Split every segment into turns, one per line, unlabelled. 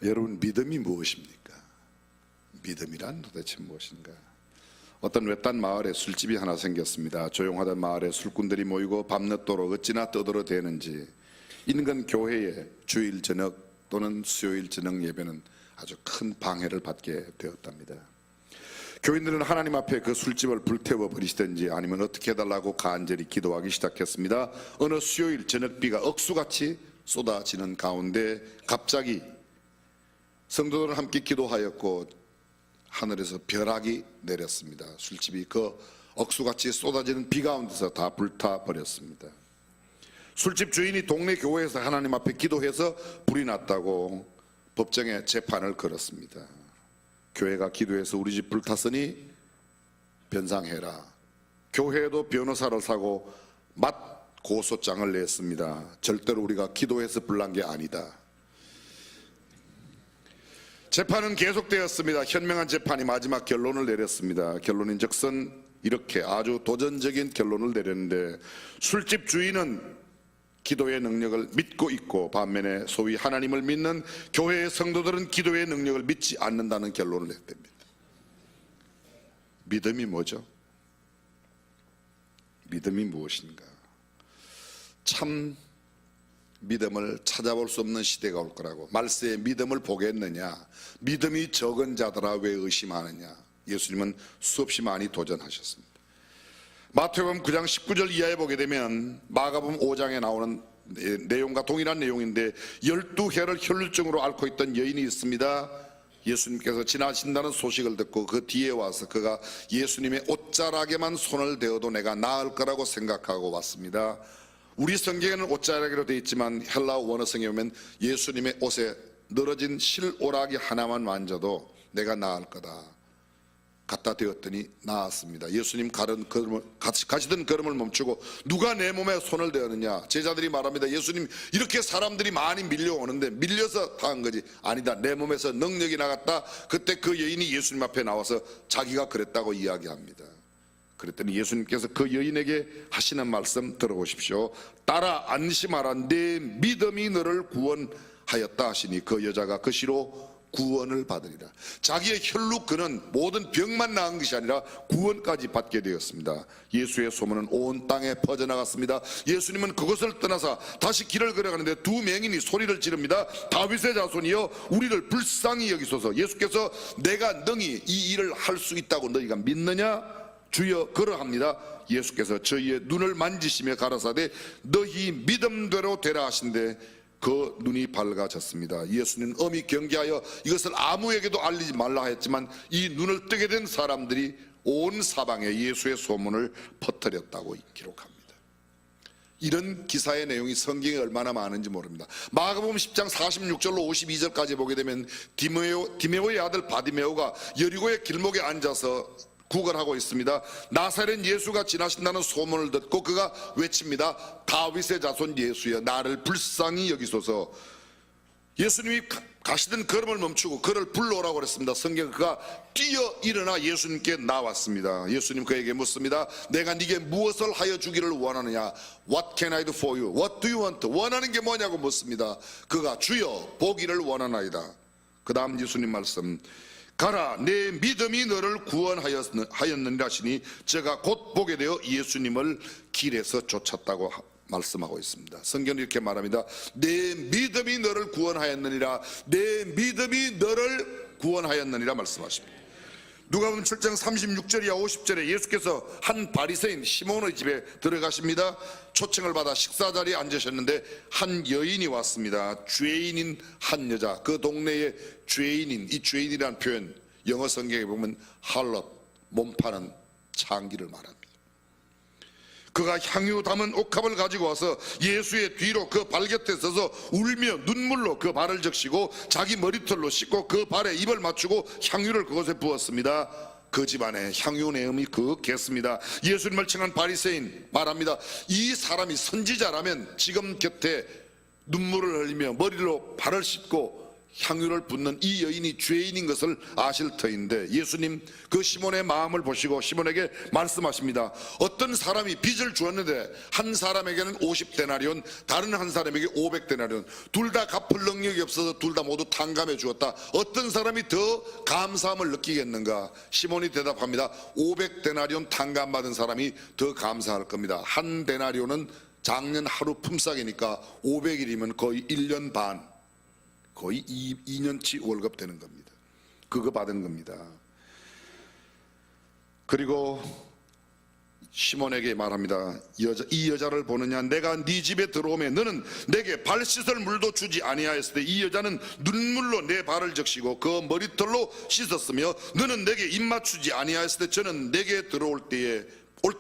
여러분, 믿음이 무엇입니까? 믿음이란 도대체 무엇인가? 어떤 외딴 마을에 술집이 하나 생겼습니다. 조용하던 마을에 술꾼들이 모이고 밤늦도록 어찌나 떠들어대는지 인근 교회에 주일 저녁 또는 수요일 저녁 예배는 아주 큰 방해를 받게 되었답니다. 교인들은 하나님 앞에 그 술집을 불태워 버리시든지 아니면 어떻게 해달라고 간절히 기도하기 시작했습니다. 어느 수요일 저녁비가 억수같이 쏟아지는 가운데 갑자기 성도들은 함께 기도하였고 하늘에서 벼락이 내렸습니다. 술집이 그 억수같이 쏟아지는 비 가운데서 다 불타 버렸습니다. 술집 주인이 동네 교회에서 하나님 앞에 기도해서 불이 났다고 법정에 재판을 걸었습니다. 교회가 기도해서 우리 집 불탔으니 변상해라. 교회도 변호사를 사고 맞 고소장을 냈습니다. 절대로 우리가 기도해서 불난 게 아니다. 재판은 계속되었습니다. 현명한 재판이 마지막 결론을 내렸습니다. 결론인즉슨 이렇게 아주 도전적인 결론을 내렸는데, 술집 주인은 기도의 능력을 믿고 있고 반면에 소위 하나님을 믿는 교회의 성도들은 기도의 능력을 믿지 않는다는 결론을 냈답니다. 믿음이 뭐죠? 믿음이 무엇인가? 참 믿음을 찾아볼 수 없는 시대가 올 거라고. 말세에 믿음을 보겠느냐? 믿음이 적은 자들아 왜 의심하느냐? 예수님은 수없이 많이 도전하셨습니다. 마태복음 9장 19절 이하에 보게 되면 마가복음 5장에 나오는 내용과 동일한 내용인데, 12해를 혈루증으로 앓고 있던 여인이 있습니다. 예수님께서 지나신다는 소식을 듣고 그 뒤에 와서 그가 예수님의 옷자락에만 손을 대어도 내가 나을 거라고 생각하고 왔습니다. 우리 성경에는 옷자락이라고 되어 있지만 헬라어 원어성에 보면 예수님의 옷에 늘어진 실오라기 하나만 만져도 내가 나을 거다. 갖다 대었더니 나았습니다. 예수님 가시던 걸음을 멈추고 누가 내 몸에 손을 대었느냐? 제자들이 말합니다. 예수님, 이렇게 사람들이 많이 밀려오는데 밀려서 당한 거지. 아니다, 내 몸에서 능력이 나갔다. 그때 그 여인이 예수님 앞에 나와서 자기가 그랬다고 이야기합니다. 그랬더니 예수님께서 그 여인에게 하시는 말씀 들어보십시오. 따라 안심하라, 내 믿음이 너를 구원하였다 하시니 그 여자가 그 시로 구원을 받으리라. 자기의 혈루근은 모든 병만 나은 것이 아니라 구원까지 받게 되었습니다. 예수의 소문은 온 땅에 퍼져나갔습니다. 예수님은 그것을 떠나서 다시 길을 걸어가는데 두 맹인이 소리를 지릅니다. 다윗의 자손이여 우리를 불쌍히 여기소서. 예수께서 내가 능히 이 일을 할 수 있다고 너희가 믿느냐? 주여 그러합니다. 예수께서 저희의 눈을 만지시며 가라사대 너희 믿음대로 되라 하신데 그 눈이 밝아졌습니다. 예수님은 엄히 경계하여 이것을 아무에게도 알리지 말라 했지만 이 눈을 뜨게 된 사람들이 온 사방에 예수의 소문을 퍼뜨렸다고 기록합니다. 이런 기사의 내용이 성경에 얼마나 많은지 모릅니다. 마가복음 10장 46절로 52절까지 보게 되면 디메오의 아들 바디메오가 여리고의 길목에 앉아서 구걸하고 있습니다. 나사렛 예수가 지나신다는 소문을 듣고 그가 외칩니다. 다윗의 자손 예수여 나를 불쌍히 여기소서. 예수님이 가시던 걸음을 멈추고 그를 불러오라고 그랬습니다. 성경 그가 뛰어 일어나 예수님께 나왔습니다. 예수님 그에게 묻습니다. 내가 네게 무엇을 하여 주기를 원하느냐? What can I do for you? What do you want? 원하는 게 뭐냐고 묻습니다. 그가 주여 보기를 원하나이다. 그 다음 예수님 말씀, 가라 내 믿음이 너를 구원하였느니라 하시니 제가 곧 보게 되어 예수님을 길에서 쫓았다고 말씀하고 있습니다. 성경은 이렇게 말합니다. 내 믿음이 너를 구원하였느니라. 내 믿음이 너를 구원하였느니라 말씀하십니다. 누가복음 7장 36절이야 50절에 예수께서 한 바리새인 시몬의 집에 들어가십니다. 초청을 받아 식사 자리에 앉으셨는데 한 여인이 왔습니다. 죄인인 한 여자, 그 동네의 죄인인, 이 죄인이라는 표현 영어 성경에 보면 harlot, 몸 파는 창기를 말합니다. 그가 향유 담은 옥합을 가지고 와서 예수의 뒤로 그 발 곁에 서서 울며 눈물로 그 발을 적시고 자기 머리털로 씻고 그 발에 입을 맞추고 향유를 그것에 부었습니다. 그 집안에 향유 내음이 그윽했습니다. 예수님을 청한 바리새인 말합니다. 이 사람이 선지자라면 지금 곁에 눈물을 흘리며 머리로 발을 씻고 향유를 붓는 이 여인이 죄인인 것을 아실 터인데 예수님 그 시몬의 마음을 보시고 시몬에게 말씀하십니다. 어떤 사람이 빚을 주었는데 한 사람에게는 50데나리온, 다른 한 사람에게 500데나리온, 둘 다 갚을 능력이 없어서 둘 다 모두 탕감해 주었다. 어떤 사람이 더 감사함을 느끼겠는가? 시몬이 대답합니다. 500데나리온 탕감받은 사람이 더 감사할 겁니다. 한 데나리온은 작년 하루 품삯이니까 500일이면 거의 1년 반, 거의 2년치 월급 되는 겁니다. 그거 받은 겁니다. 그리고 시몬에게 말합니다. 이 여자를 보느냐? 내가 네 집에 들어오면 너는 내게 발 씻을 물도 주지 아니하였을 때 이 여자는 눈물로 내 발을 적시고 그 머리털로 씻었으며 너는 내게 입 맞추지 아니하였을 때 저는 내게 들어올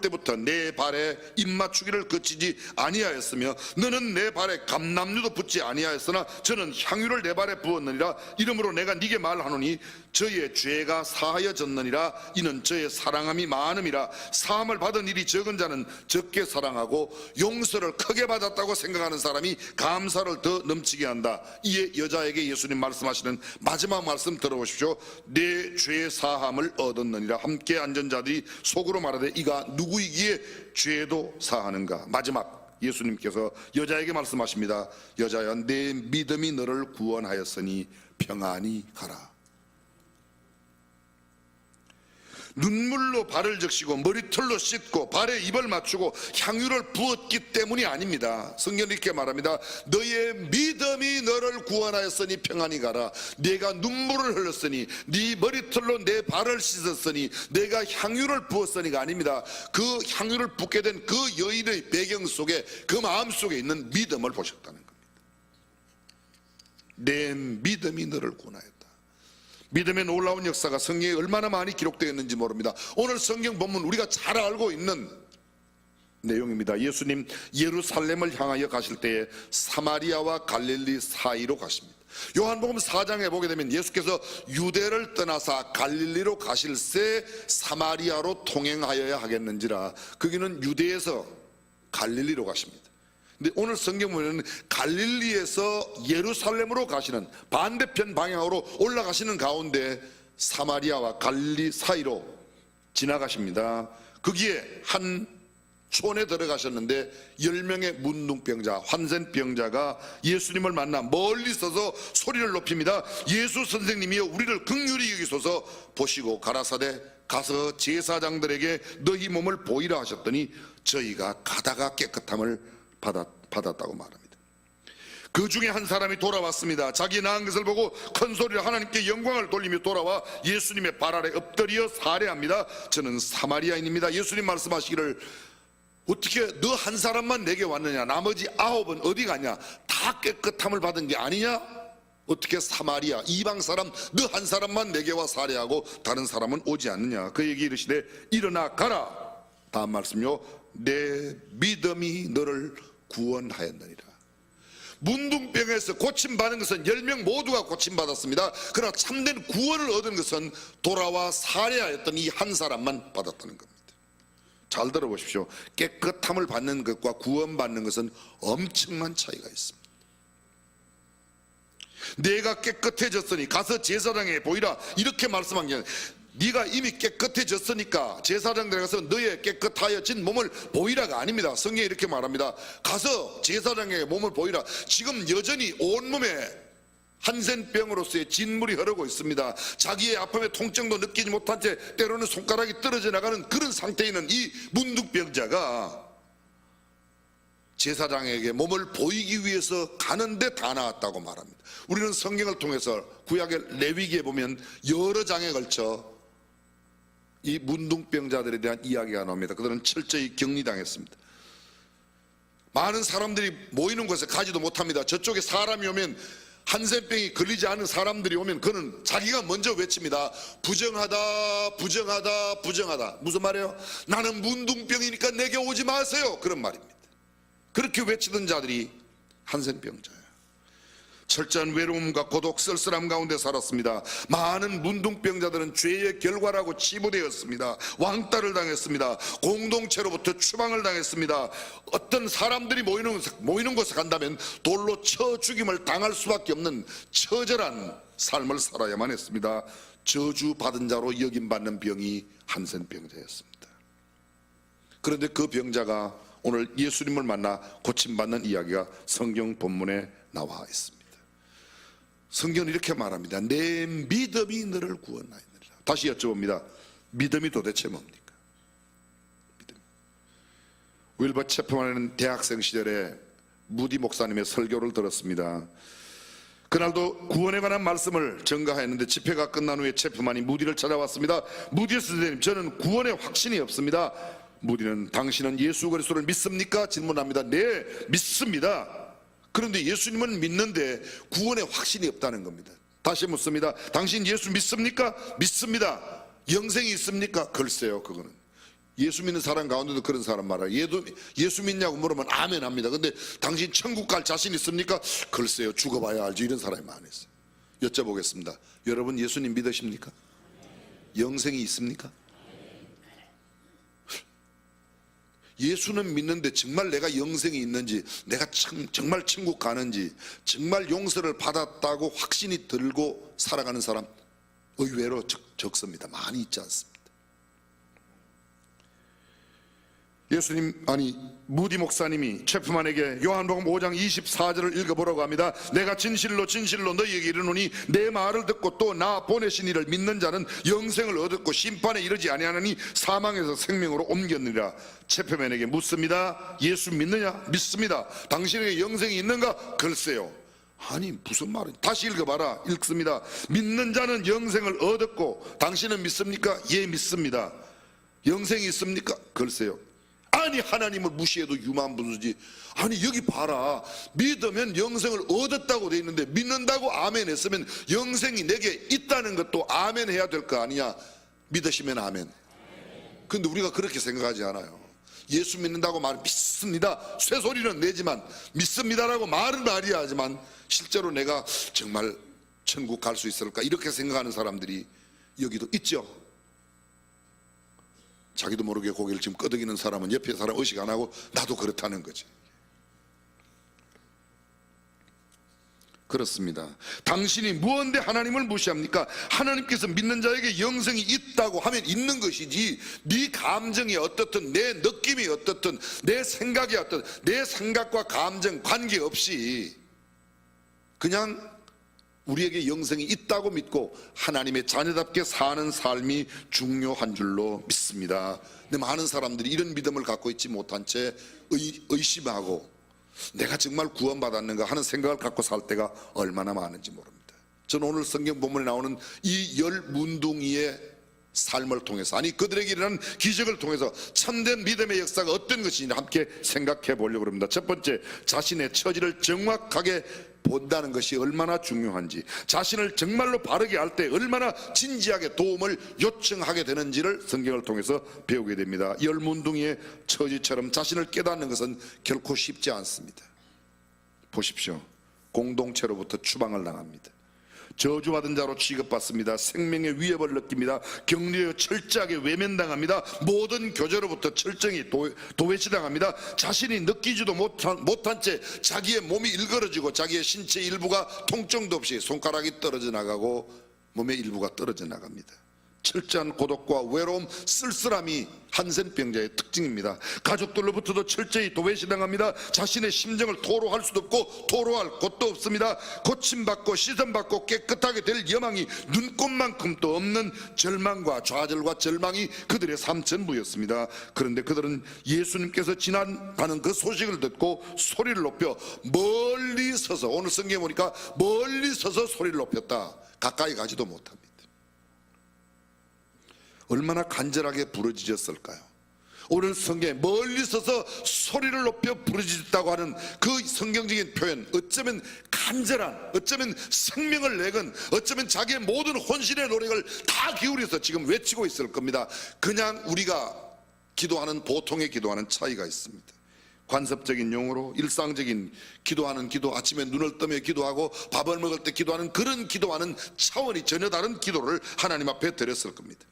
때부터 내 발에 입 맞추기를 그치지 아니하였으며 너는 내 발에 감람류도 붓지 아니하였으나 저는 향유를 내 발에 부었느니라. 이러므로 내가 네게 말하노니 저의 죄가 사하여졌느니라. 이는 저의 사랑함이 많음이라. 사함을 받은 일이 적은 자는 적게 사랑하고 용서를 크게 받았다고 생각하는 사람이 감사를 더 넘치게 한다. 이에 여자에게 예수님 말씀하시는 마지막 말씀 들어보십시오. 내 죄 사함을 얻었느니라. 함께 앉은 자들이 속으로 말하되 이가 누구이기에 죄도 사하는가? 마지막 예수님께서 여자에게 말씀하십니다. 여자야, 내 믿음이 너를 구원하였으니 평안히 가라. 눈물로 발을 적시고 머리털로 씻고 발에 입을 맞추고 향유를 부었기 때문이 아닙니다. 성경은 이렇게 말합니다. 너의 믿음이 너를 구원하였으니 평안히 가라. 내가 눈물을 흘렸으니 네 머리털로 내 발을 씻었으니 내가 향유를 부었으니가 아닙니다. 그 향유를 붓게 된 그 여인의 배경 속에 그 마음 속에 있는 믿음을 보셨다는 겁니다. 내 믿음이 너를 구원하였다. 믿음의 놀라운 역사가 성경에 얼마나 많이 기록되어 있는지 모릅니다. 오늘 성경 본문 우리가 잘 알고 있는 내용입니다. 예수님 예루살렘을 향하여 가실 때에 사마리아와 갈릴리 사이로 가십니다. 요한복음 4장에 보게 되면 예수께서 유대를 떠나사 갈릴리로 가실새 사마리아로 통행하여야 하겠는지라 거기는 유대에서 갈릴리로 가십니다. 근데 오늘 성경 보면 갈릴리에서 예루살렘으로 가시는 반대편 방향으로 올라가시는 가운데 사마리아와 갈릴리 사이로 지나가십니다. 거기에 한 촌에 들어가셨는데 10명의 문둥병자, 환센병자가 예수님을 만나 멀리 서서 소리를 높입니다. 예수 선생님이여 우리를 긍휼히 여기소서. 보시고 가라사대 가서 제사장들에게 너희 몸을 보이라 하셨더니 저희가 가다가 깨끗함을 받았다고 말합니다. 그 중에 한 사람이 돌아왔습니다. 자기 나은 것을 보고 큰 소리로 하나님께 영광을 돌리며 돌아와 예수님의 발 아래 엎드려 살해합니다. 저는 사마리아인입니다. 예수님 말씀하시기를 어떻게 너 한 사람만 내게 왔느냐? 나머지 9은 어디 가냐? 다 깨끗함을 받은 게 아니냐? 어떻게 사마리아 이방 사람 너 한 사람만 내게 와 살해하고 다른 사람은 오지 않느냐? 그에게 이르시되 일어나 가라. 다음 말씀요. 내 믿음이 너를 구원하였느니라. 문둥병에서 고침받은 것은 10명 모두가 고침받았습니다. 그러나 참된 구원을 얻은 것은 돌아와 살해하였던 이 한 사람만 받았다는 겁니다. 잘 들어보십시오. 깨끗함을 받는 것과 구원받는 것은 엄청난 차이가 있습니다. 내가 깨끗해졌으니 가서 제사장에게 보이라 이렇게 말씀한 게 아니라 네가 이미 깨끗해졌으니까 제사장들에 가서 너의 깨끗하여진 몸을 보이라가 아닙니다. 성경에 이렇게 말합니다. 가서 제사장에게 몸을 보이라. 지금 여전히 온몸에 한센병으로서의 진물이 흐르고 있습니다. 자기의 아픔의 통증도 느끼지 못한 채 때로는 손가락이 떨어져 나가는 그런 상태에 있는 이 문둥병자가 제사장에게 몸을 보이기 위해서 가는데 다 나왔다고 말합니다. 우리는 성경을 통해서 구약의 레위기에 보면 여러 장에 걸쳐 이 문둥병자들에 대한 이야기가 나옵니다. 그들은 철저히 격리당했습니다. 많은 사람들이 모이는 곳에 가지도 못합니다. 저쪽에 사람이 오면 한센병이 걸리지 않은 사람들이 오면 그는 자기가 먼저 외칩니다. 부정하다 부정하다 부정하다. 무슨 말이에요? 나는 문둥병이니까 내게 오지 마세요. 그런 말입니다. 그렇게 외치던 자들이 한센병자예요. 철저한 외로움과 고독, 쓸쓸함 가운데 살았습니다. 많은 문둥병자들은 죄의 결과라고 치부되었습니다. 왕따를 당했습니다. 공동체로부터 추방을 당했습니다. 어떤 사람들이 모이는 곳에 간다면 돌로 쳐 죽임을 당할 수밖에 없는 처절한 삶을 살아야만 했습니다. 저주받은 자로 여김받는 병이 한센병자였습니다. 그런데 그 병자가 오늘 예수님을 만나 고침받는 이야기가 성경 본문에 나와 있습니다. 성경은 이렇게 말합니다. 내 믿음이 너를 구원하였느니라. 다시 여쭤봅니다. 믿음이 도대체 뭡니까? 믿음. 윌버 체프만은 대학생 시절에 무디 목사님의 설교를 들었습니다. 그날도 구원에 관한 말씀을 전가했는데 집회가 끝난 후에 체프만이 무디를 찾아왔습니다. 무디 선생님, 저는 구원에 확신이 없습니다. 무디는 당신은 예수 그리스도를 믿습니까? 질문합니다. 네, 믿습니다. 그런데 예수님은 믿는데 구원에 확신이 없다는 겁니다. 다시 묻습니다. 당신 예수 믿습니까? 믿습니다. 영생이 있습니까? 글쎄요, 그거는. 예수 믿는 사람 가운데도 그런 사람 말아요. 예수 믿냐고 물으면 아멘 합니다. 근데 당신 천국 갈 자신 있습니까? 글쎄요, 죽어봐야 알지. 이런 사람이 많았어요. 여쭤보겠습니다. 여러분 예수님 믿으십니까? 영생이 있습니까? 예수는 믿는데 정말 내가 영생이 있는지, 내가 정말 천국 가는지, 정말 용서를 받았다고 확신이 들고 살아가는 사람 의외로 적습니다. 많이 있지 않습니다. 무디 목사님이 체프만에게 요한복음 5장 24절을 읽어보라고 합니다. 내가 진실로 진실로 너희에게 이르노니 내 말을 듣고 또 나 보내신 이를 믿는 자는 영생을 얻었고 심판에 이르지 아니하나니 사망에서 생명으로 옮겼느니라. 체프만에게 묻습니다. 예수 믿느냐? 믿습니다. 당신에게 영생이 있는가? 글쎄요. 아니 무슨 말이야? 다시 읽어봐라. 읽습니다. 믿는 자는 영생을 얻었고 당신은 믿습니까? 예, 믿습니다. 영생이 있습니까? 글쎄요. 아니 하나님을 무시해도 유만분수지. 아니 여기 봐라. 믿으면 영생을 얻었다고 돼 있는데 믿는다고 아멘 했으면 영생이 내게 있다는 것도 아멘 해야 될 거 아니냐. 믿으시면 아멘. 근데 우리가 그렇게 생각하지 않아요. 예수 믿는다고 말은 믿습니다 쇠소리는 내지만 믿습니다라고 말은 말이야 하지만 실제로 내가 정말 천국 갈 수 있을까 이렇게 생각하는 사람들이 여기도 있죠. 자기도 모르게 고개를 지금 끄덕이는 사람은 옆에 사람 의식 안 하고 나도 그렇다는 거지. 그렇습니다. 당신이 무언데 하나님을 무시합니까? 하나님께서 믿는 자에게 영생이 있다고 하면 있는 것이지 네 감정이 어떻든 내 느낌이 어떻든 내 생각이 어떻든 내 생각과 감정 관계없이 그냥 우리에게 영생이 있다고 믿고 하나님의 자녀답게 사는 삶이 중요한 줄로 믿습니다. 근데 많은 사람들이 이런 믿음을 갖고 있지 못한 채 의심하고 내가 정말 구원받았는가 하는 생각을 갖고 살 때가 얼마나 많은지 모릅니다. 저는 오늘 성경 본문에 나오는 이 10문둥이의 삶을 통해서 그들에게 일어난 기적을 통해서 참된 믿음의 역사가 어떤 것인지 함께 생각해 보려고 합니다. 첫 번째, 자신의 처지를 정확하게 본다는 것이 얼마나 중요한지, 자신을 정말로 바르게 할 때 얼마나 진지하게 도움을 요청하게 되는지를 성경을 통해서 배우게 됩니다. 10문둥이의 처지처럼 자신을 깨닫는 것은 결코 쉽지 않습니다. 보십시오. 공동체로부터 추방을 당합니다. 저주받은 자로 취급받습니다. 생명의 위협을 느낍니다. 격리되어 철저하게 외면당합니다. 모든 교제로부터 철저히 도외시당합니다. 자신이 느끼지도 못한 채 자기의 몸이 일그러지고 자기의 신체 일부가 통증도 없이 손가락이 떨어져 나가고 몸의 일부가 떨어져 나갑니다. 철저한 고독과 외로움, 쓸쓸함이 한센병자의 특징입니다. 가족들로부터도 철저히 도외시당합니다. 자신의 심정을 토로할 수도 없고 토로할 곳도 없습니다. 고침받고 씻음받고 깨끗하게 될 여망이 눈꼽만큼도 없는 절망과 좌절과 절망이 그들의 삶 전부였습니다. 그런데 그들은 예수님께서 지나가는 그 소식을 듣고 소리를 높여 멀리 서서, 오늘 성경에 보니까 멀리 서서 소리를 높였다. 가까이 가지도 못합니다. 얼마나 간절하게 부르짖었을까요? 오늘 성경에 멀리 서서 소리를 높여 부르짖었다고 하는 그 성경적인 표현, 어쩌면 간절한, 어쩌면 생명을 내건, 어쩌면 자기의 모든 혼신의 노력을 다 기울여서 지금 외치고 있을 겁니다. 그냥 우리가 기도하는 보통의 기도하는 차이가 있습니다. 관습적인 용어로 일상적인 기도하는 기도, 아침에 눈을 뜨며 기도하고 밥을 먹을 때 기도하는 그런 기도와는 차원이 전혀 다른 기도를 하나님 앞에 드렸을 겁니다.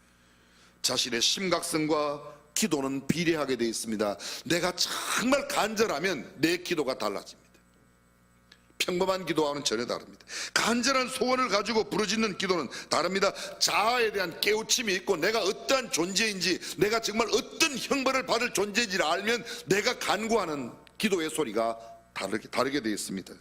자신의 심각성과 기도는 비례하게 되어 있습니다. 내가 정말 간절하면 내 기도가 달라집니다. 평범한 기도와는 전혀 다릅니다. 간절한 소원을 가지고 부르짖는 기도는 다릅니다. 자아에 대한 깨우침이 있고 내가 어떠한 존재인지, 내가 정말 어떤 형벌을 받을 존재인지를 알면 내가 간구하는 기도의 소리가 다르게 되어 있습니다.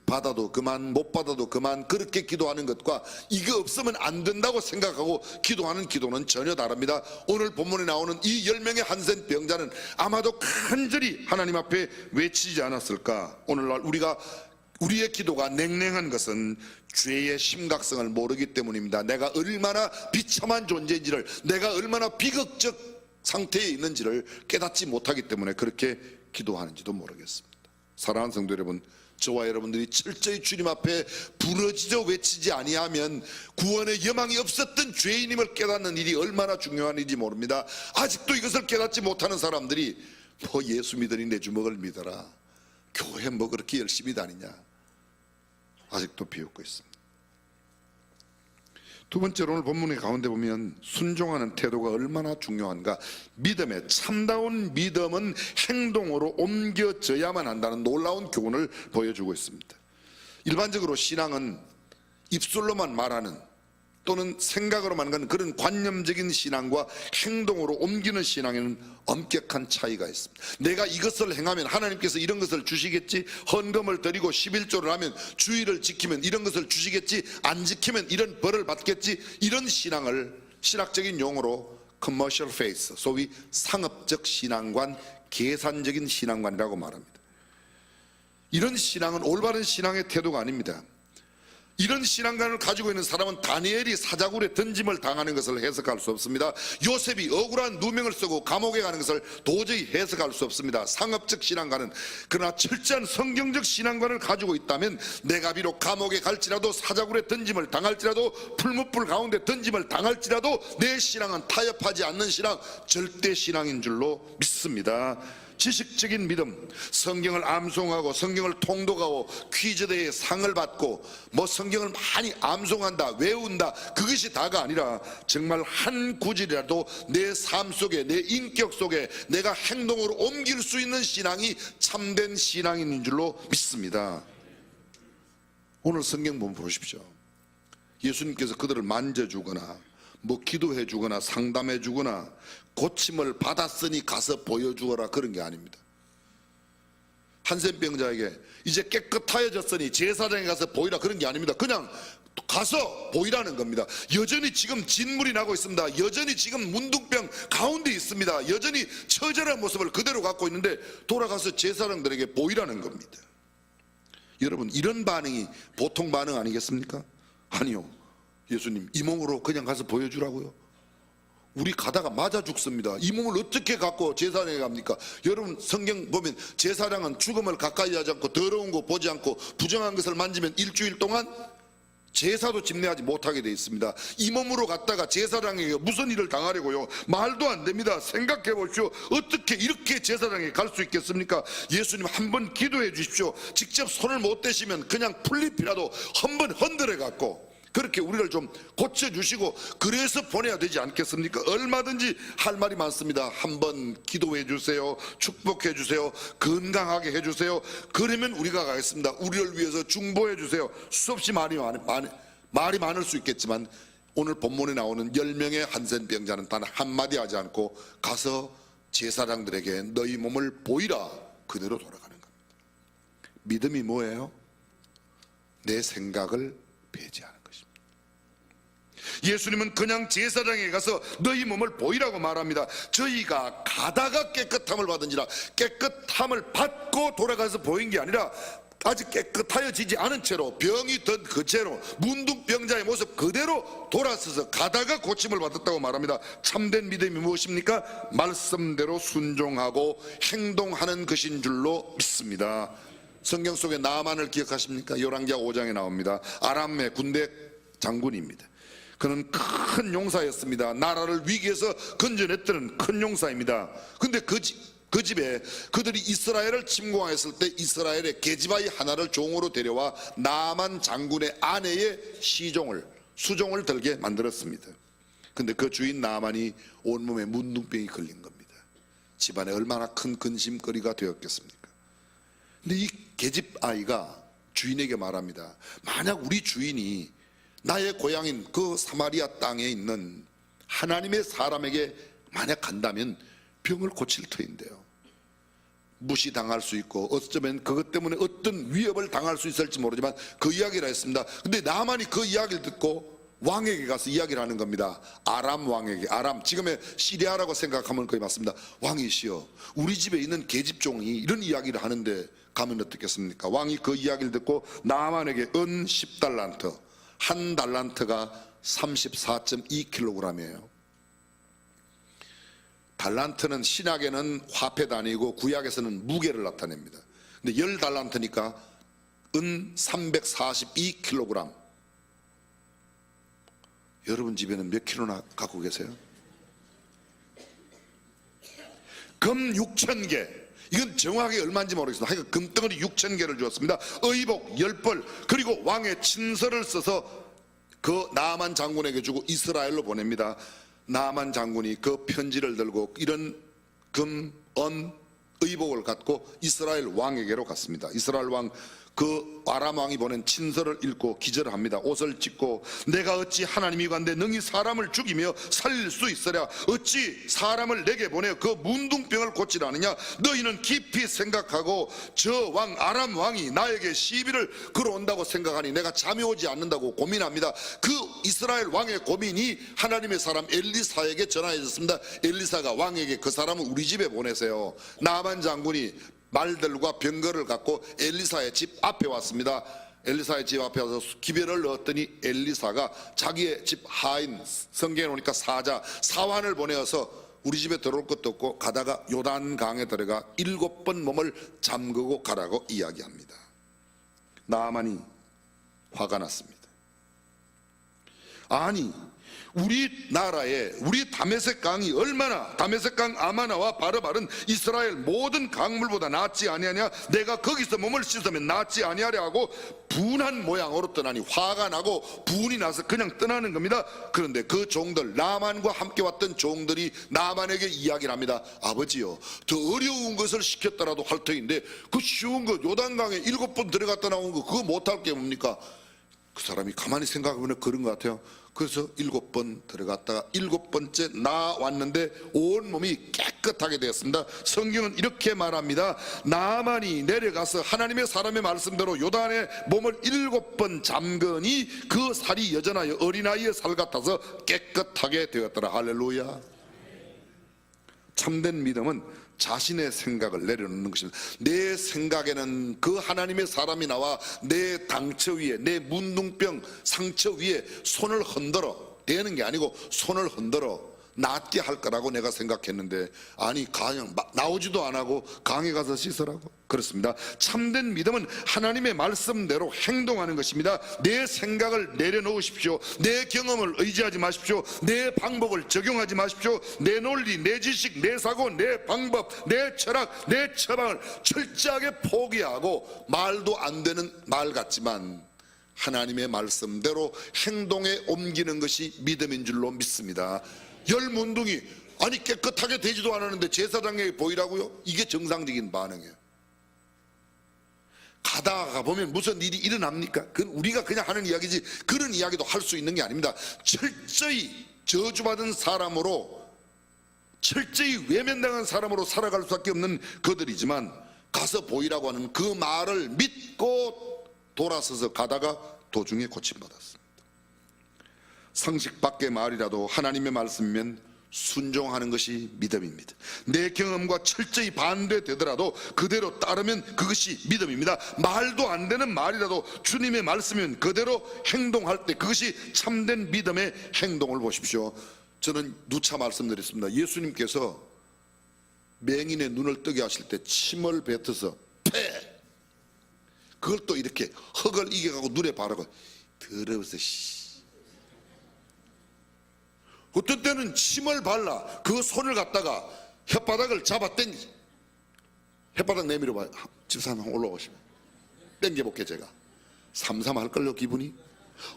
받아도 그만, 못 받아도 그만, 그렇게 기도하는 것과 이거 없으면 안 된다고 생각하고 기도하는 기도는 전혀 다릅니다. 오늘 본문에 나오는 이 10명의 한센 병자는 아마도 간절히 하나님 앞에 외치지 않았을까. 오늘날 우리의 기도가 냉랭한 것은 죄의 심각성을 모르기 때문입니다. 내가 얼마나 비참한 존재인지를, 내가 얼마나 비극적 상태에 있는지를 깨닫지 못하기 때문에 그렇게 기도하는지도 모르겠습니다. 사랑하는 성도 여러분, 저와 여러분들이 철저히 주님 앞에 부르짖어 외치지 아니하면 구원의 여망이 없었던 죄인임을 깨닫는 일이 얼마나 중요한 일인지 모릅니다. 아직도 이것을 깨닫지 못하는 사람들이 뭐 예수 믿으니 내 주먹을 믿어라, 교회 뭐 그렇게 열심히 다니냐, 아직도 비웃고 있습니다. 두 번째로 오늘 본문의 가운데 보면 순종하는 태도가 얼마나 중요한가. 믿음의 참다운 믿음은 행동으로 옮겨져야만 한다는 놀라운 교훈을 보여주고 있습니다. 일반적으로 신앙은 입술로만 말하는 또는 생각으로만 가는 그런 관념적인 신앙과 행동으로 옮기는 신앙에는 엄격한 차이가 있습니다. 내가 이것을 행하면 하나님께서 이런 것을 주시겠지, 헌금을 드리고 11조를 하면, 주의를 지키면 이런 것을 주시겠지, 안 지키면 이런 벌을 받겠지, 이런 신앙을 신학적인 용어로 commercial faith, 소위 상업적 신앙관, 계산적인 신앙관이라고 말합니다. 이런 신앙은 올바른 신앙의 태도가 아닙니다. 이런 신앙관을 가지고 있는 사람은 다니엘이 사자굴에 던짐을 당하는 것을 해석할 수 없습니다. 요셉이 억울한 누명을 쓰고 감옥에 가는 것을 도저히 해석할 수 없습니다. 상업적 신앙관은, 그러나 철저한 성경적 신앙관을 가지고 있다면 내가 비록 감옥에 갈지라도, 사자굴에 던짐을 당할지라도, 풀무불 가운데 던짐을 당할지라도 내 신앙은 타협하지 않는 신앙, 절대 신앙인 줄로 믿습니다. 지식적인 믿음, 성경을 암송하고 성경을 통독하고 퀴즈대회 상을 받고 뭐 성경을 많이 암송한다, 외운다, 그것이 다가 아니라 정말 한 구절이라도 내 삶 속에, 내 인격 속에 내가 행동으로 옮길 수 있는 신앙이 참된 신앙인 줄로 믿습니다. 오늘 성경 보면 보십시오. 예수님께서 그들을 만져주거나 뭐 기도해 주거나 상담해 주거나 고침을 받았으니 가서 보여주어라, 그런 게 아닙니다. 한센병자에게 이제 깨끗하여졌으니 제사장에 가서 보이라, 그런 게 아닙니다. 그냥 가서 보이라는 겁니다. 여전히 지금 진물이 나고 있습니다. 여전히 지금 문둥병 가운데 있습니다. 여전히 처절한 모습을 그대로 갖고 있는데 돌아가서 제사장들에게 보이라는 겁니다. 여러분, 이런 반응이 보통 반응 아니겠습니까? 아니요. 예수님, 이 몸으로 그냥 가서 보여주라고요? 우리 가다가 맞아 죽습니다. 이 몸을 어떻게 갖고 제사장에 갑니까? 여러분, 성경 보면 제사장은 죽음을 가까이 하지 않고 더러운 거 보지 않고 부정한 것을 만지면 일주일 동안 제사도 집례하지 못하게 되어 있습니다. 이 몸으로 갔다가 제사장에게 무슨 일을 당하려고요? 말도 안 됩니다. 생각해 보십시오. 어떻게 이렇게 제사장에 갈 수 있겠습니까? 예수님, 한번 기도해 주십시오. 직접 손을 못 대시면 그냥 풀잎이라도 한번 흔들어 갖고 그렇게 우리를 좀 고쳐주시고 그래서 보내야 되지 않겠습니까? 얼마든지 할 말이 많습니다. 한번 기도해 주세요, 축복해 주세요, 건강하게 해주세요. 그러면 우리가 가겠습니다. 우리를 위해서 중보해 주세요. 수없이 말이 많을 수 있겠지만 오늘 본문에 나오는 10명의 한센병자는 단 한마디 하지 않고 가서 제사장들에게 너희 몸을 보이라, 그대로 돌아가는 겁니다. 믿음이 뭐예요? 내 생각을 배제하는 것입니다. 예수님은 그냥 제사장에 가서 너희 몸을 보이라고 말합니다. 저희가 가다가 깨끗함을 받은지라, 깨끗함을 받고 돌아가서 보인 게 아니라 아직 깨끗하여지지 않은 채로, 병이 든 그 채로 문둥병자의 모습 그대로 돌아서서 가다가 고침을 받았다고 말합니다. 참된 믿음이 무엇입니까? 말씀대로 순종하고 행동하는 것인 줄로 믿습니다. 성경 속에 나아만을 기억하십니까? 열왕기하 5장에 나옵니다. 아람의 군대 장군입니다. 그는 큰 용사였습니다. 나라를 위기에서 건져냈던 큰 용사입니다. 근데 그 그 집에 그들이 이스라엘을 침공했을 때 이스라엘의 계집아이 하나를 종으로 데려와 나만 장군의 아내의 수종을 들게 만들었습니다. 근데 그 주인 나만이 온몸에 문둥병이 걸린 겁니다. 집안에 얼마나 큰 근심거리가 되었겠습니까? 근데 이 계집아이가 주인에게 말합니다. 만약 우리 주인이 나의 고향인 그 사마리아 땅에 있는 하나님의 사람에게 만약 간다면 병을 고칠 터인데요, 무시당할 수 있고 어쩌면 그것 때문에 어떤 위협을 당할 수 있을지 모르지만 그 이야기를 했습니다. 근데 나만이 그 이야기를 듣고 왕에게 가서 이야기를 하는 겁니다. 아람 왕에게. 아람, 지금의 시리아라고 생각하면 거의 맞습니다. 왕이시여, 우리 집에 있는 계집종이 이런 이야기를 하는데 가면 어떻겠습니까? 왕이 그 이야기를 듣고 나만에게 은 10달란트, 한 달란트가 34.2kg이에요 달란트는 신약에는 화폐 단위고 구약에서는 무게를 나타냅니다. 근데 10달란트니까 은 342kg. 여러분 집에는 몇 킬로나 갖고 계세요? 금 6,000개. 이건 정확하게 얼마인지 모르겠습니다. 하여간 금덩어리 6,000개를 주었습니다. 의복 10벌, 그리고 왕의 친서를 써서 그 나만 장군에게 주고 이스라엘로 보냅니다. 나만 장군이 그 편지를 들고 이런 금, 은, 의복을 갖고 이스라엘 왕에게로 갔습니다. 이스라엘 왕, 그 아람 왕이 보낸 친서를 읽고 기절을 합니다. 옷을 찢고 내가 어찌 하나님이 간데 능히 사람을 죽이며 살릴 수 있으랴. 어찌 사람을 내게 보내 그 문둥병을 고치라느냐. 너희는 깊이 생각하고 저 왕 아람 왕이 나에게 시비를 걸어온다고 생각하니 내가 잠이 오지 않는다고 고민합니다. 그 이스라엘 왕의 고민이 하나님의 사람 엘리사에게 전하여졌습니다. 엘리사가 왕에게 그 사람을 우리 집에 보내세요. 나만 장군이 말들과 병거를 갖고 엘리사의 집 앞에 왔습니다. 엘리사의 집 앞에 와서 기별을 넣었더니 엘리사가 자기의 집 하인, 성경에 보니까 사환을 보내어서 우리 집에 들어올 것도 없고 가다가 요단강에 들어가 7번 몸을 잠그고 가라고 이야기합니다. 나만이 화가 났습니다. 아니, 우리나라에 우리 다메섹 강이 얼마나, 다메섹 강 아마나와 바르바른 이스라엘 모든 강물보다 낫지 아니하냐. 내가 거기서 몸을 씻으면 낫지 아니하랴 하고 분한 모양으로 떠나니 화가 나고 분이 나서 그냥 떠나는 겁니다. 그런데 그 종들, 나만과 함께 왔던 종들이 나만에게 이야기를 합니다. 아버지요, 더 어려운 것을 시켰더라도 할 터인데 그 쉬운 거 요단강에 7번 들어갔다 나온 거 그거 못할 게 뭡니까? 그 사람이 가만히 생각해보면 그런 것 같아요. 그래서 7번 들어갔다가 7번째 나왔는데 온몸이 깨끗하게 되었습니다. 성경은 이렇게 말합니다. 나만이 내려가서 하나님의 사람의 말씀대로 요단에 몸을 7번 잠그니 그 살이 여전하여 어린아이의 살 같아서 깨끗하게 되었더라. 할렐루야. 참된 믿음은 자신의 생각을 내려놓는 것입니다. 내 생각에는 그 하나님의 사람이 나와 내 당처 위에, 내 문둥병 상처 위에 손을 흔들어 대는 게 아니고 손을 흔들어 낫게 할 거라고 내가 생각했는데 아니 그냥 나오지도 안 하고 강에 가서 씻으라고. 그렇습니다. 참된 믿음은 하나님의 말씀대로 행동하는 것입니다. 내 생각을 내려놓으십시오. 내 경험을 의지하지 마십시오. 내 방법을 적용하지 마십시오. 내 논리, 내 지식, 내 사고, 내 방법, 내 철학, 내 처방을 철저하게 포기하고 말도 안 되는 말 같지만 하나님의 말씀대로 행동에 옮기는 것이 믿음인 줄로 믿습니다. 열 문둥이 아니 깨끗하게 되지도 않았는데 제사장에게 보이라고요? 이게 정상적인 반응이에요. 가다가 보면 무슨 일이 일어납니까? 그건 우리가 그냥 하는 이야기지 그런 이야기도 할 수 있는 게 아닙니다. 철저히 저주받은 사람으로, 철저히 외면당한 사람으로 살아갈 수밖에 없는 그들이지만 가서 보이라고 하는 그 말을 믿고 돌아서서 가다가 도중에 고침받았습니다. 상식 밖의 말이라도 하나님의 말씀이면 순종하는 것이 믿음입니다. 내 경험과 철저히 반대되더라도 그대로 따르면 그것이 믿음입니다. 말도 안 되는 말이라도 주님의 말씀이면 그대로 행동할 때 그것이 참된 믿음의 행동을 보십시오. 저는 누차 말씀드렸습니다. 예수님께서 맹인의 눈을 뜨게 하실 때 침을 뱉어서 패! 그걸 또 이렇게 흙을 이겨가고 눈에 바르고 더러워서 어떤 때는 침을 발라 그 손을 갖다가 혓바닥을 잡아 당기 햇바닥 내밀어 봐요. 집사람 올라오시면 땡겨볼게. 제가 삼삼할걸요 기분이.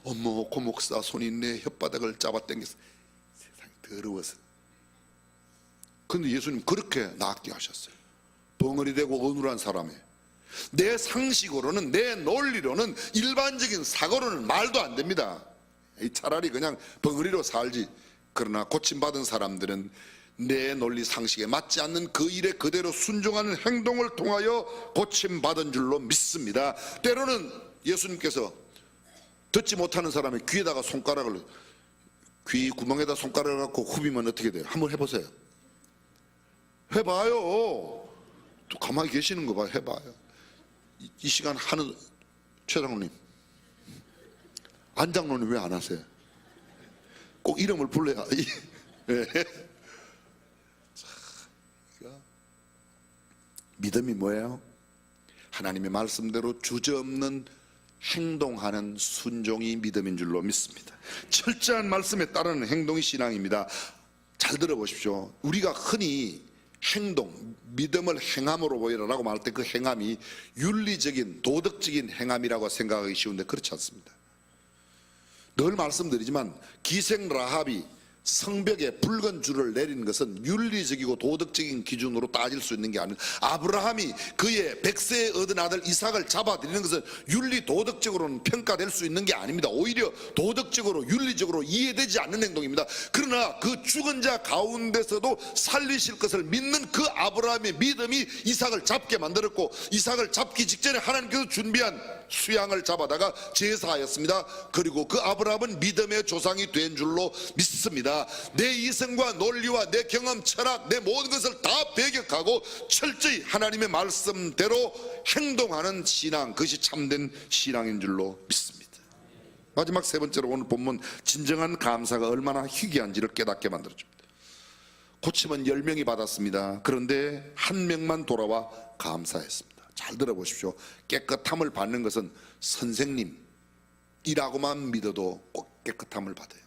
어머 고 목사 손이 내 혓바닥을 잡아 당겼어. 세상이 더러워서. 근데 예수님 그렇게 낫게 하셨어요. 벙어리 되고 어눌한 사람에 내 상식으로는, 내 논리로는, 일반적인 사고로는 말도 안 됩니다. 차라리 그냥 벙어리로 살지. 그러나 고침받은 사람들은 내 논리 상식에 맞지 않는 그 일에 그대로 순종하는 행동을 통하여 고침받은 줄로 믿습니다. 때로는 예수님께서 듣지 못하는 사람의 귀에다가 손가락을, 귀 구멍에다 손가락을 갖고 후비면 어떻게 돼요? 한번 해보세요. 해봐요. 또 가만히 계시는 거 봐요. 해봐요. 이 시간 하는 최 장로님, 안 장로님 왜 안 하세요? 꼭 이름을 불러야. 네. 믿음이 뭐예요? 하나님의 말씀대로 주저없는 행동하는 순종이 믿음인 줄로 믿습니다. 철저한 말씀에 따르는 행동이 신앙입니다. 잘 들어보십시오. 우리가 흔히 행동, 믿음을 행함으로 보이라고 말할 때 그 행함이 윤리적인, 도덕적인 행함이라고 생각하기 쉬운데 그렇지 않습니다. 늘 말씀드리지만 기생 라합이 성벽에 붉은 줄을 내린 것은 윤리적이고 도덕적인 기준으로 따질 수 있는 게 아니라, 아브라함이 그의 백세에 얻은 아들 이삭을 잡아들이는 것은 윤리 도덕적으로는 평가될 수 있는 게 아닙니다. 오히려 도덕적으로 윤리적으로 이해되지 않는 행동입니다. 그러나 그 죽은 자 가운데서도 살리실 것을 믿는 그 아브라함의 믿음이 이삭을 잡게 만들었고, 이삭을 잡기 직전에 하나님께서 준비한 수양을 잡아다가 제사하였습니다. 그리고 그 아브라함은 믿음의 조상이 된 줄로 믿습니다. 내 이성과 논리와 내 경험, 철학, 내 모든 것을 다 배격하고 철저히 하나님의 말씀대로 행동하는 신앙, 그것이 참된 신앙인 줄로 믿습니다. 마지막 세 번째로 오늘 본문, 진정한 감사가 얼마나 희귀한지를 깨닫게 만들어줍니다. 고침은 10명이 받았습니다. 그런데 한 명만 돌아와 감사했습니다. 잘 들어보십시오. 깨끗함을 받는 것은 선생님이라고만 믿어도 꼭 깨끗함을 받아요.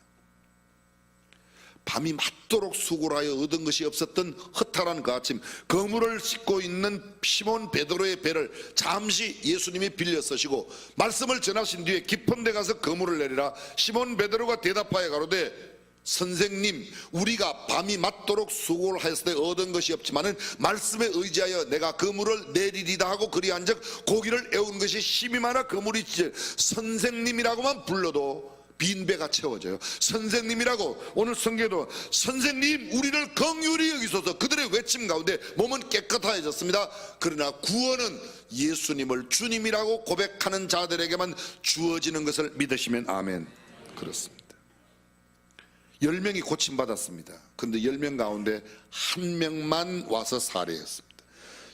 밤이 맞도록 수고를 하여 얻은 것이 없었던 허탈한 그 아침, 그물을 싣고 있는 시몬 베드로의 배를 잠시 예수님이 빌려 쓰시고 말씀을 전하신 뒤에 깊은 데 가서 그물을 내리라. 시몬 베드로가 대답하여 가로되 선생님, 우리가 밤이 맞도록 수고를 하였을 때 얻은 것이 없지만은 말씀에 의지하여 내가 그물을 내리리다 하고 그리한즉 고기를 애운 것이 힘이 많아 그물이 찢어. 선생님이라고만 불러도 빈 배가 채워져요. 선생님이라고, 오늘 성경에도 선생님 우리를 긍휼히 여기소서, 그들의 외침 가운데 몸은 깨끗해졌습니다. 그러나 구원은 예수님을 주님이라고 고백하는 자들에게만 주어지는 것을 믿으시면 아멘. 그렇습니다. 10명이 고침받았습니다. 그런데 10명 가운데 한 명만 와서 살해했습니다.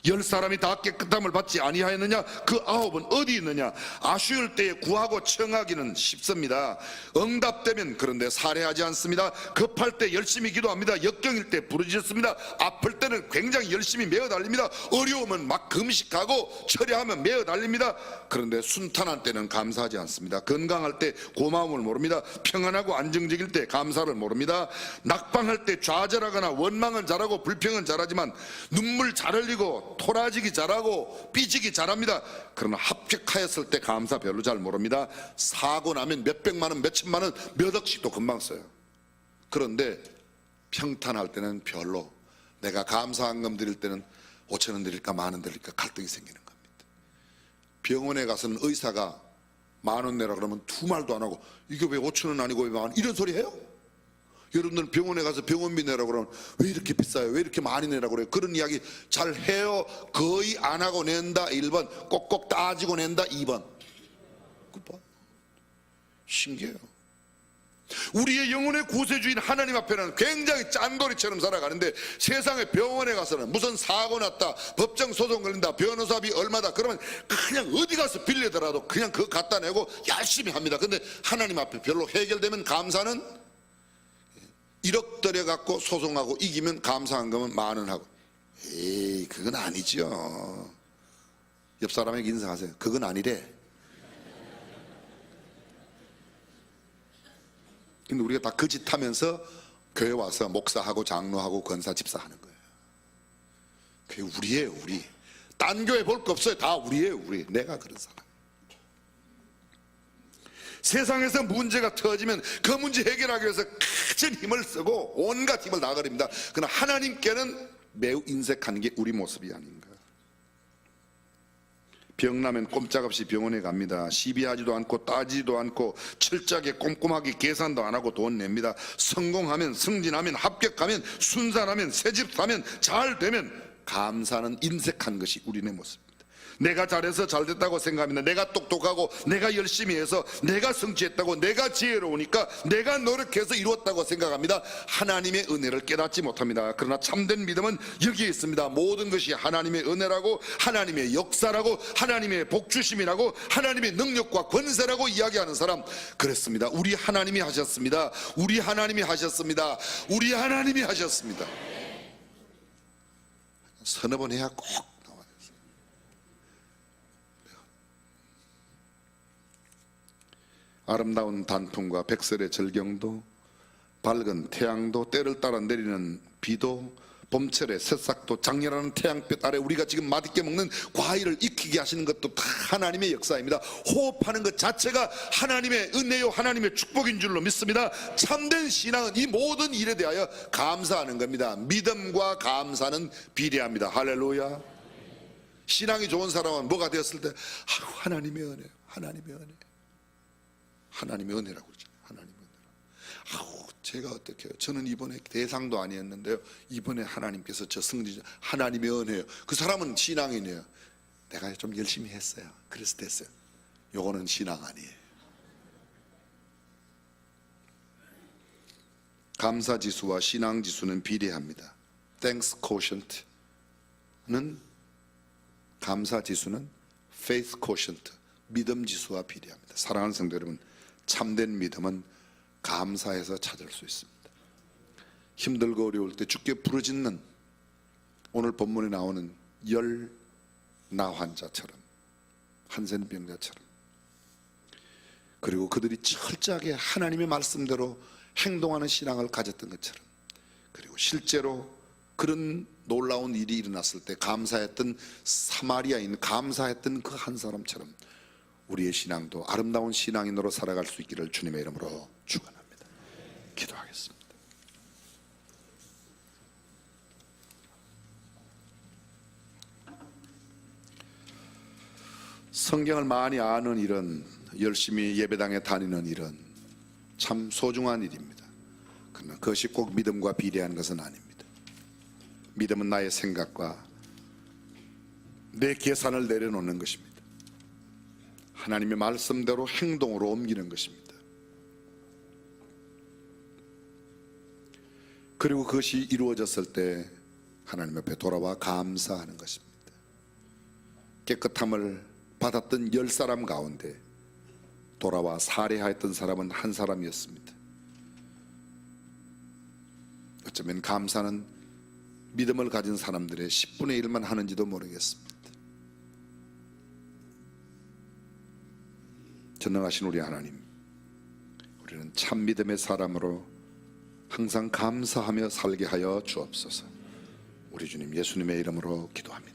10사람이 다 깨끗함을 받지 아니하였느냐? 그 9은 어디 있느냐? 아쉬울 때에 구하고 청하기는 쉽습니다. 응답되면 그런데 살해하지 않습니다. 급할 때 열심히 기도합니다. 역경일 때 부르짖습니다. 아플 때는 굉장히 열심히 메어 달립니다. 어려우면 막 금식하고 처리하면 메어 달립니다. 그런데 순탄한 때는 감사하지 않습니다. 건강할 때 고마움을 모릅니다. 평안하고 안정적일 때 감사를 모릅니다. 낙방할 때 좌절하거나 원망은 잘하고 불평은 잘하지만 눈물 잘 흘리고 토라지기 잘하고 삐지기 잘합니다. 그러나 합격하였을 때 감사 별로 잘 모릅니다. 사고 나면 몇백만 원, 몇천만 원, 몇 억씩도 금방 써요. 그런데 평탄할 때는 별로, 내가 감사한금 드릴 때는 5천 원 드릴까 만 원 드릴까 갈등이 생기는 겁니다. 병원에 가서는 의사가 만 원 내라 그러면 두 말도 안 하고 이게 왜 5천 원 아니고 왜 만 원, 이런 소리 해요? 여러분들은 병원에 가서 병원비 내라고 그러면 왜 이렇게 비싸요? 왜 이렇게 많이 내라고 그래요? 그런 이야기 잘 해요? 거의 안 하고 낸다 1번, 꼭꼭 따지고 낸다 2번. 그봐, 신기해요. 우리의 영혼의 구세주인 하나님 앞에는 굉장히 짠돌이처럼 살아가는데, 세상에 병원에 가서는 무슨 사고 났다, 법정 소송 걸린다, 변호사비 얼마다 그러면 그냥 어디 가서 빌리더라도 그냥 그거 갖다 내고 열심히 합니다. 근데 하나님 앞에 별로 해결되면 감사는 1억 들여갖고 소송하고 이기면 감사한 거면 만 원 하고, 에이 그건 아니죠. 옆 사람에게 인사하세요. 그건 아니래. 근데 우리가 다 그 짓 하면서 교회 와서 목사하고 장로하고 권사 집사하는 거예요. 그게 우리예요. 우리 딴 교회 볼 거 없어요. 다 우리예요. 우리. 내가 그런 사람. 세상에서 문제가 터지면 그 문제 해결하기 위해서 큰 힘을 쓰고 온갖 힘을 다거립니다. 그러나 하나님께는 매우 인색한 게 우리 모습이 아닌가. 병나면 꼼짝없이 병원에 갑니다. 시비하지도 않고 따지지도 않고 철저하게 꼼꼼하게 계산도 안 하고 돈 냅니다. 성공하면, 승진하면, 합격하면, 순산하면, 새집 사면, 잘 되면 감사는 인색한 것이 우리네 모습입니다. 내가 잘해서 잘됐다고 생각합니다. 내가 똑똑하고 내가 열심히 해서 내가 성취했다고, 내가 지혜로우니까 내가 노력해서 이루었다고 생각합니다. 하나님의 은혜를 깨닫지 못합니다. 그러나 참된 믿음은 여기에 있습니다. 모든 것이 하나님의 은혜라고, 하나님의 역사라고, 하나님의 복주심이라고, 하나님의 능력과 권세라고 이야기하는 사람, 그랬습니다. 우리 하나님이 하셨습니다. 우리 하나님이 하셨습니다. 우리 하나님이 하셨습니다. 서너 번 해야 꼭 나와요. 아름다운 단풍과 백설의 절경도, 밝은 태양도, 때를 따라 내리는 비도, 봄철의 새싹도, 장렬하는 태양빛 아래 우리가 지금 맛있게 먹는 과일을 익히게 하시는 것도 다 하나님의 역사입니다. 호흡하는 것 자체가 하나님의 은혜요, 하나님의 축복인 줄로 믿습니다. 참된 신앙은 이 모든 일에 대하여 감사하는 겁니다. 믿음과 감사는 비례합니다. 할렐루야. 신앙이 좋은 사람은 뭐가 되었을 때 하나님의 은혜, 하나님의 은혜, 하나님의 은혜라고 그러잖아요. 하나님의 은혜라고. 제가 어떻게 해요? 저는 이번에 대상도 아니었는데요, 이번에 하나님께서 저 승리, 하나님의 은혜요. 그 사람은 신앙인이에요. 내가 좀 열심히 했어요. 그래서 됐어요. 요거는 신앙 아니에요. 감사지수와 신앙지수는 비례합니다. Thanks quotient는, 감사지수는 Faith quotient, 믿음지수와 비례합니다. 사랑하는 성도 여러분, 참된 믿음은 감사해서 찾을 수 있습니다. 힘들고 어려울 때 주께 부르짖는 오늘 본문에 나오는 열나 환자처럼, 한센병자처럼, 그리고 그들이 철저하게 하나님의 말씀대로 행동하는 신앙을 가졌던 것처럼, 그리고 실제로 그런 놀라운 일이 일어났을 때 감사했던 사마리아인, 감사했던 그 한 사람처럼 우리의 신앙도 아름다운 신앙인으로 살아갈 수 있기를 주님의 이름으로 축원합니다. 기도하겠습니다. 성경을 많이 아는 일은, 열심히 예배당에 다니는 일은 참 소중한 일입니다. 그러나 그것이 꼭 믿음과 비례하는 것은 아닙니다. 믿음은 나의 생각과 내 계산을 내려놓는 것입니다. 하나님의 말씀대로 행동으로 옮기는 것입니다. 그리고 그것이 이루어졌을 때 하나님 앞에 돌아와 감사하는 것입니다. 깨끗함을 받았던 10사람 가운데 돌아와 살해하였던 사람은 한 사람이었습니다. 어쩌면 감사는 믿음을 가진 사람들의 10분의 1만 하는지도 모르겠습니다. 전능하신 우리 하나님, 우리는 참 믿음의 사람으로 항상 감사하며 살게 하여 주옵소서. 우리 주님 예수님의 이름으로 기도합니다.